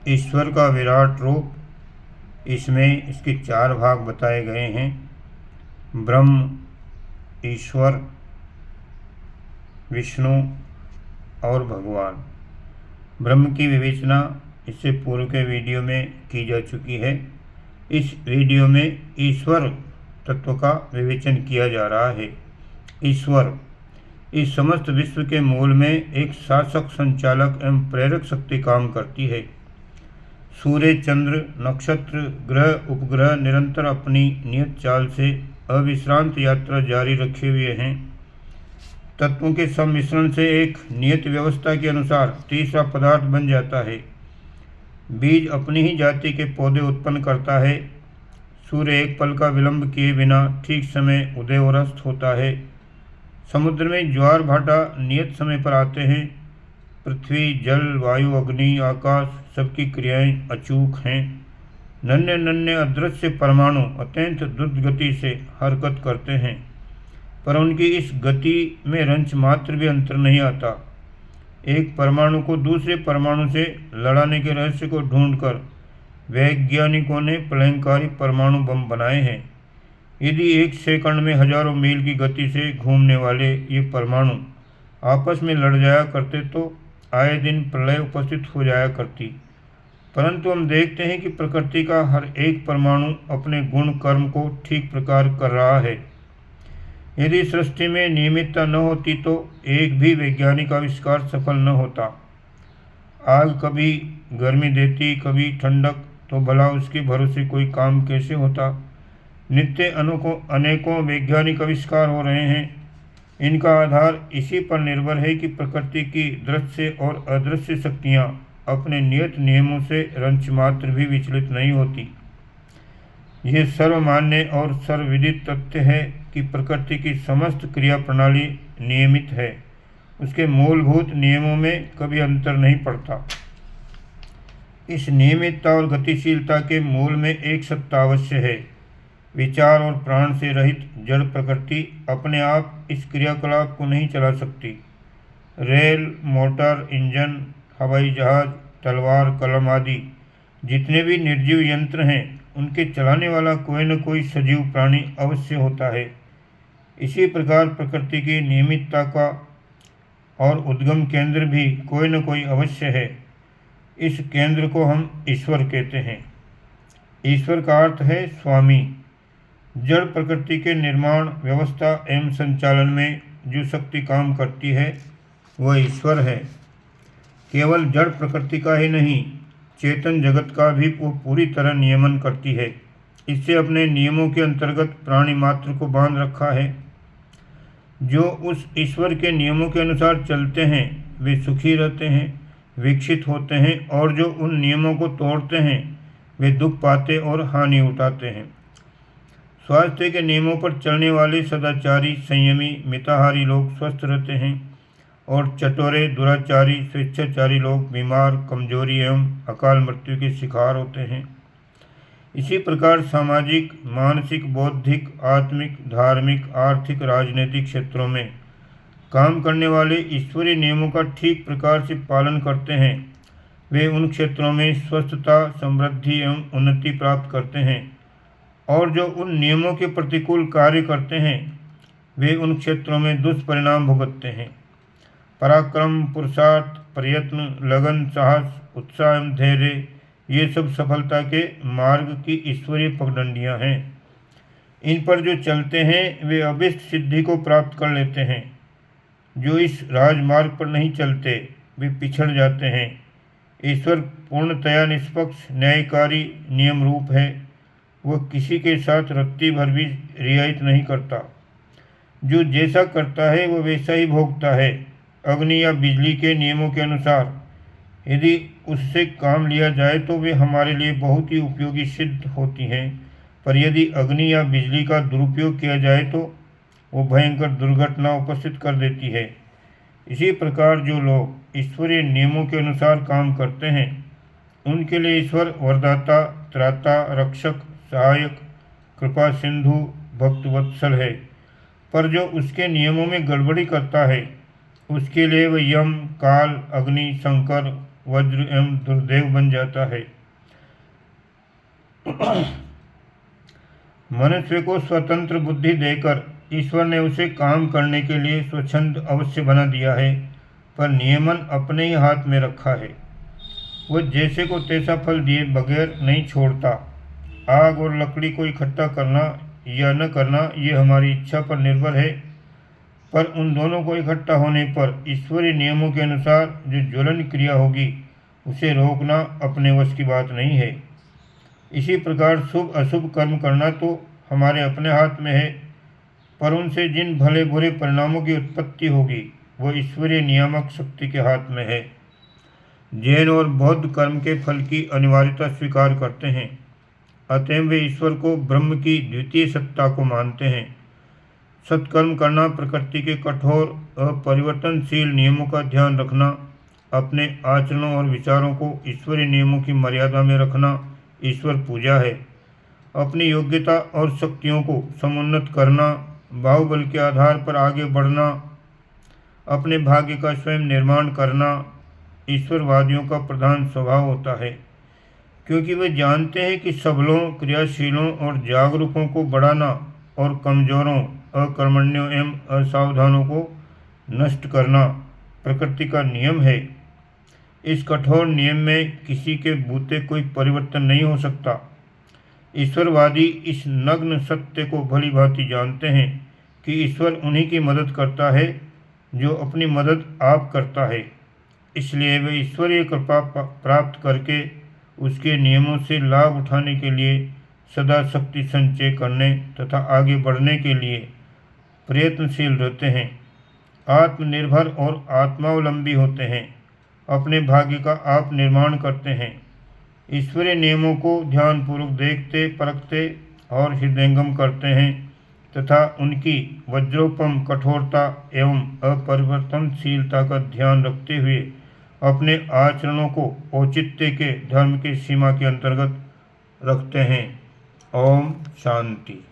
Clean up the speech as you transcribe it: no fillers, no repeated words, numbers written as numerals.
ईश्वर का विराट रूप, इसमें इसके 4 भाग बताए गए हैं। ब्रह्म, ईश्वर, विष्णु और भगवान। ब्रह्म की विवेचना इससे पूर्व के वीडियो में की जा चुकी है। इस वीडियो में ईश्वर तत्व का विवेचन किया जा रहा है। ईश्वर इस समस्त विश्व के मूल में एक शासक, संचालक एवं प्रेरक शक्ति काम करती है। सूर्य, चंद्र, नक्षत्र, ग्रह, उपग्रह निरंतर अपनी नियत चाल से अविश्रांत यात्रा जारी रखे हुए हैं। तत्वों के सम्मिश्रण से एक नियत व्यवस्था के अनुसार तीसरा पदार्थ बन जाता है। बीज अपनी ही जाति के पौधे उत्पन्न करता है। सूर्य एक पल का विलंब किए बिना ठीक समय उदय और अस्त होता है। समुद्र में ज्वार भाटा नियत समय पर आते हैं। पृथ्वी, जल, वायु, अग्नि, आकाश सबकी क्रियाएं अचूक हैं। नन्हे नन्हे अदृश्य परमाणु अत्यंत द्रुत गति से हरकत करते हैं, पर उनकी इस गति में रंच मात्र भी अंतर नहीं आता। एक परमाणु को दूसरे परमाणु से लड़ाने के रहस्य को ढूंढकर वैज्ञानिकों ने प्रलयंकारी परमाणु बम बनाए हैं। यदि 1 सेकंड में हजारों मील की गति से घूमने वाले ये परमाणु आपस में लड़ जाया करते तो आए दिन प्रलय उपस्थित हो जाया करती। परंतु हम देखते हैं कि प्रकृति का हर एक परमाणु अपने गुण कर्म को ठीक प्रकार कर रहा है। यदि सृष्टि में नियमितता न होती तो एक भी वैज्ञानिक आविष्कार सफल न होता। आग कभी गर्मी देती, कभी ठंडक, तो भला उसके भरोसे कोई काम कैसे होता। नित्य अनेकों वैज्ञानिक आविष्कार हो रहे हैं। इनका आधार इसी पर निर्भर है कि प्रकृति की दृश्य और अदृश्य शक्तियाँ अपने नियत नियमों से रंच मात्र भी विचलित नहीं होती। यह सर्वमान्य और सर्वविदित तथ्य है कि प्रकृति की समस्त क्रिया प्रणाली नियमित है। उसके मूलभूत नियमों में कभी अंतर नहीं पड़ता। इस नियमितता और गतिशीलता के मूल में एक सत्ता अवश्य है। विचार और प्राण से रहित जड़ प्रकृति अपने आप इस क्रियाकलाप को नहीं चला सकती। रेल, मोटर, इंजन, हवाई जहाज, तलवार, कलम आदि जितने भी निर्जीव यंत्र हैं, उनके चलाने वाला कोई न कोई सजीव प्राणी अवश्य होता है। इसी प्रकार प्रकृति की नियमितता का और उद्गम केंद्र भी कोई न कोई अवश्य है। इस केंद्र को हम ईश्वर कहते हैं। ईश्वर का अर्थ है स्वामी। जड़ प्रकृति के निर्माण, व्यवस्था एवं संचालन में जो शक्ति काम करती है वह ईश्वर है। केवल जड़ प्रकृति का ही नहीं, चेतन जगत का भी वो पूरी तरह नियमन करती है। इससे अपने नियमों के अंतर्गत प्राणी मात्र को बांध रखा है। जो उस ईश्वर के नियमों के अनुसार चलते हैं वे सुखी रहते हैं, विकसित होते हैं, और जो उन नियमों को तोड़ते हैं वे दुख पाते और हानि उठाते हैं। स्वास्थ्य के नियमों पर चलने वाले सदाचारी, संयमी, मिताहारी लोग स्वस्थ रहते हैं, और चटोरे, दुराचारी, स्वेच्छाचारी लोग बीमार, कमजोरी एवं अकाल मृत्यु के शिकार होते हैं। इसी प्रकार सामाजिक, मानसिक, बौद्धिक, आत्मिक, धार्मिक, आर्थिक, राजनीतिक क्षेत्रों में काम करने वाले ईश्वरीय नियमों का ठीक प्रकार से पालन करते हैं। वे उन क्षेत्रों में स्वस्थता, समृद्धि एवं उन्नति प्राप्त करते हैं, और जो उन नियमों के प्रतिकूल कार्य करते हैं वे उन क्षेत्रों में दुष्परिणाम भुगतते हैं। पराक्रम, पुरुषार्थ, प्रयत्न, लगन, साहस, उत्साह एवं धैर्य, ये सब सफलता के मार्ग की ईश्वरीय पगडंडियाँ हैं। इन पर जो चलते हैं वे अभीष्ट सिद्धि को प्राप्त कर लेते हैं। जो इस राजमार्ग पर नहीं चलते वे पिछड़ जाते हैं। ईश्वर पूर्णतया निष्पक्ष, न्यायकारी, नियम रूप है। वह किसी के साथ रत्ती भर भी रियायत नहीं करता। जो जैसा करता है वह वैसा ही भोगता है। अग्नि या बिजली के नियमों के अनुसार यदि उससे काम लिया जाए तो वे हमारे लिए बहुत ही उपयोगी सिद्ध होती हैं, पर यदि अग्नि या बिजली का दुरुपयोग किया जाए तो वो भयंकर दुर्घटना उपस्थित कर देती है। इसी प्रकार जो लोग ईश्वरीय नियमों के अनुसार काम करते हैं उनके लिए ईश्वर वरदाता, त्राता, रक्षक, सहायक, कृपा सिंधु, भक्तवत्सल है। पर जो उसके नियमों में गड़बड़ी करता है उसके लिए वह यम, काल, अग्नि, शंकर, वज्र एवं दुर्देव बन जाता है। मनुष्य को स्वतंत्र बुद्धि देकर ईश्वर ने उसे काम करने के लिए स्वच्छंद अवश्य बना दिया है, पर नियमन अपने ही हाथ में रखा है। वह जैसे को तैसा फल दिए बगैर नहीं छोड़ता। आग और लकड़ी को इकट्ठा करना या न करना ये हमारी इच्छा पर निर्भर है, पर उन दोनों को इकट्ठा होने पर ईश्वरीय नियमों के अनुसार जो ज्वलन क्रिया होगी उसे रोकना अपने वश की बात नहीं है। इसी प्रकार शुभ अशुभ कर्म करना तो हमारे अपने हाथ में है, पर उनसे जिन भले बुरे परिणामों की उत्पत्ति होगी वह ईश्वरीय नियामक शक्ति के हाथ में है। जैन और बौद्ध कर्म के फल की अनिवार्यता स्वीकार करते हैं, अतएव वे ईश्वर को ब्रह्म की द्वितीय सत्ता को मानते हैं। सत्कर्म करना, प्रकृति के कठोर अपरिवर्तनशील नियमों का ध्यान रखना, अपने आचरणों और विचारों को ईश्वरीय नियमों की मर्यादा में रखना ईश्वर पूजा है। अपनी योग्यता और शक्तियों को समुन्नत करना, बाहुबल के आधार पर आगे बढ़ना, अपने भाग्य का स्वयं निर्माण करना ईश्वरवादियों का प्रधान स्वभाव होता है, क्योंकि वे जानते हैं कि सबलों, क्रियाशीलों और जागरूकों को बढ़ाना और कमजोरों, अकर्मण्यों एवं असावधानों को नष्ट करना प्रकृति का नियम है। इस कठोर नियम में किसी के बूते कोई परिवर्तन नहीं हो सकता। ईश्वरवादी इस नग्न सत्य को भली भांति जानते हैं कि ईश्वर उन्हीं की मदद करता है जो अपनी मदद आप करता है। इसलिए वे ईश्वरीय कृपा प्राप्त करके उसके नियमों से लाभ उठाने के लिए सदा शक्ति संचय करने तथा आगे बढ़ने के लिए प्रयत्नशील रहते हैं। आत्मनिर्भर और आत्मावलंबी होते हैं, अपने भाग्य का आप निर्माण करते हैं। ईश्वरीय नियमों को ध्यानपूर्वक देखते, परखते और हृदयंगम करते हैं तथा उनकी वज्रोपम कठोरता एवं अपरिवर्तनशीलता का ध्यान रखते हुए अपने आचरणों को औचित्य के धर्म की सीमा के अंतर्गत रखते हैं। ओम शांति।